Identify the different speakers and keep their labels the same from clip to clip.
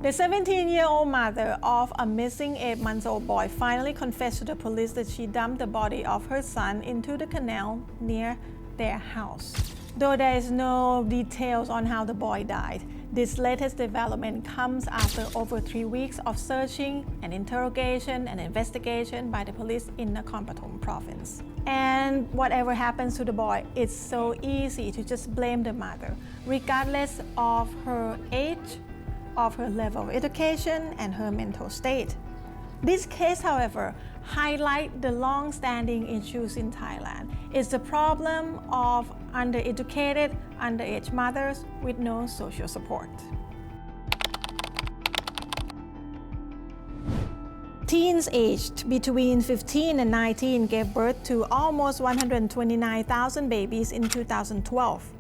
Speaker 1: The 17-year-old mother of a missing 8-month-old boy finally confessed to the police that she dumped the body of her son into the canal near their house. Though there is no details on how the boy died, this latest development comes after over 3 weeks of searching and interrogation and investigation by the police in Nakhon Pathom province. And whatever happens to the boy, it's so easy to just blame the mother, regardless of her age, of her level of education, and her mental state. This case, however, highlights the long-standing issues in Thailand. It's the problem of undereducated, underage mothers with no social support. Teens aged between 15 and 19 gave birth to almost 129,000 babies in 2012.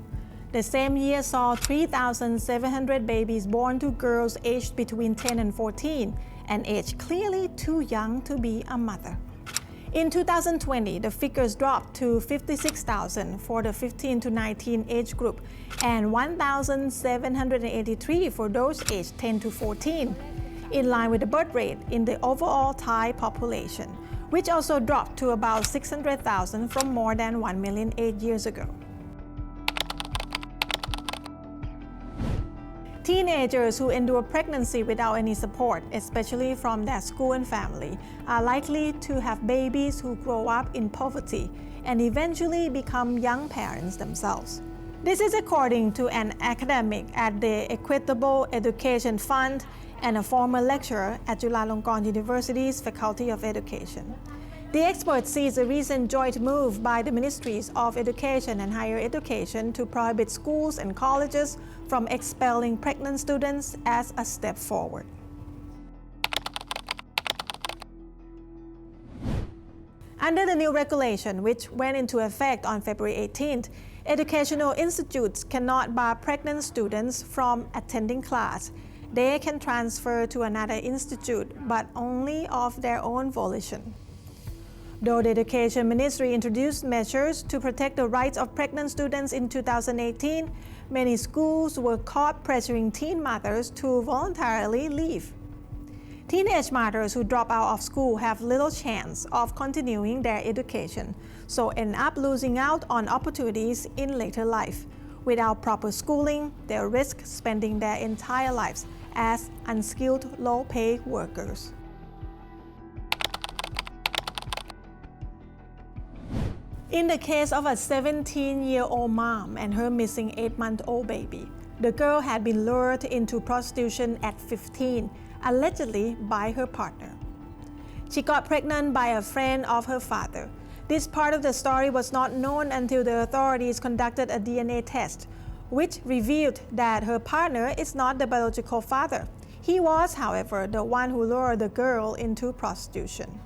Speaker 1: The same year saw 3,700 babies born to girls aged between 10 and 14, an age clearly too young to be a mother. In 2020, the figures dropped to 56,000 for the 15 to 19 age group and 1,783 for those aged 10 to 14, in line with the birth rate in the overall Thai population, which also dropped to about 600,000 from more than 1 million 8 years ago. Teenagers who endure pregnancy without any support, especially from their school and family, are likely to have babies who grow up in poverty and eventually become young parents themselves. This is according to an academic at the Equitable Education Fund and a former lecturer at Chulalongkorn University's Faculty of Education. The expert sees a recent joint move by the Ministries of Education and Higher Education to prohibit schools and colleges from expelling pregnant students as a step forward. Under the new regulation, which went into effect on February 18th, educational institutes cannot bar pregnant students from attending class. They can transfer to another institute, but only of their own volition. Though the Education Ministry introduced measures to protect the rights of pregnant students in 2018, many schools were caught pressuring teen mothers to voluntarily leave. Teenage mothers who drop out of school have little chance of continuing their education, so end up losing out on opportunities in later life. Without proper schooling, they risk spending their entire lives as unskilled, low-paid workers. In the case of a 17-year-old mom and her missing 8-month-old baby, the girl had been lured into prostitution at 15, allegedly by her partner. She got pregnant by a friend of her father. This part of the story was not known until the authorities conducted a DNA test, which revealed that her partner is not the biological father. He was, however, the one who lured the girl into prostitution.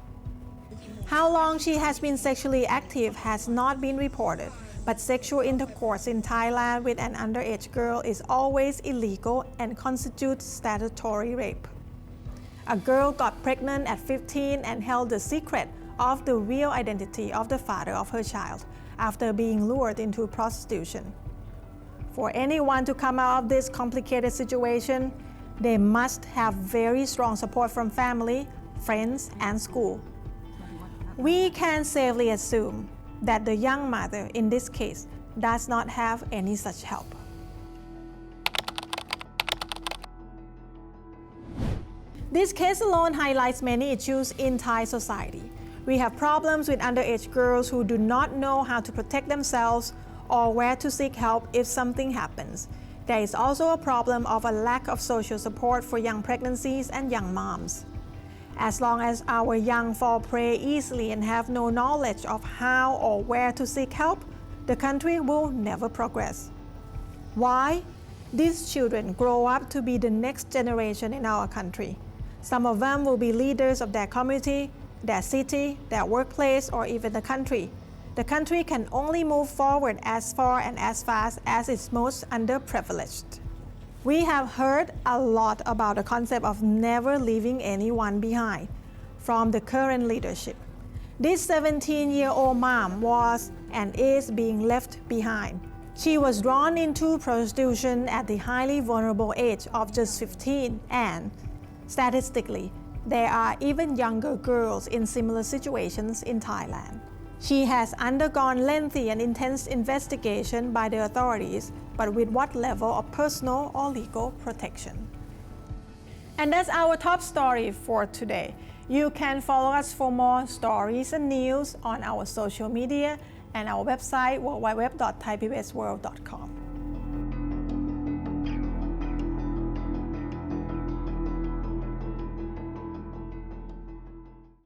Speaker 1: How long she has been sexually active has not been reported, but sexual intercourse in Thailand with an underage girl is always illegal and constitutes statutory rape. A girl got pregnant at 15 and held the secret of the real identity of the father of her child after being lured into prostitution. For anyone to come out of this complicated situation, they must have very strong support from family, friends, and school. We can safely assume that the young mother in this case does not have any such help. This case alone highlights many issues in Thai society. We have problems with underage girls who do not know how to protect themselves or where to seek help if something happens. There is also a problem of a lack of social support for young pregnancies and young moms. As long as our young fall prey easily and have no knowledge of how or where to seek help, the country will never progress. Why? These children grow up to be the next generation in our country. Some of them will be leaders of their community, their city, their workplace, or even the country. The country can only move forward as far and as fast as its most underprivileged. We have heard a lot about the concept of never leaving anyone behind from the current leadership. This 17-year-old mom was and is being left behind. She was drawn into prostitution at the highly vulnerable age of just 15, and statistically, there are even younger girls in similar situations in Thailand. She has undergone lengthy and intense investigation by the authorities, but with what level of personal or legal protection? And that's our top story for today. You can follow us for more stories and news on our social media and our website www.thaipbsworld.com.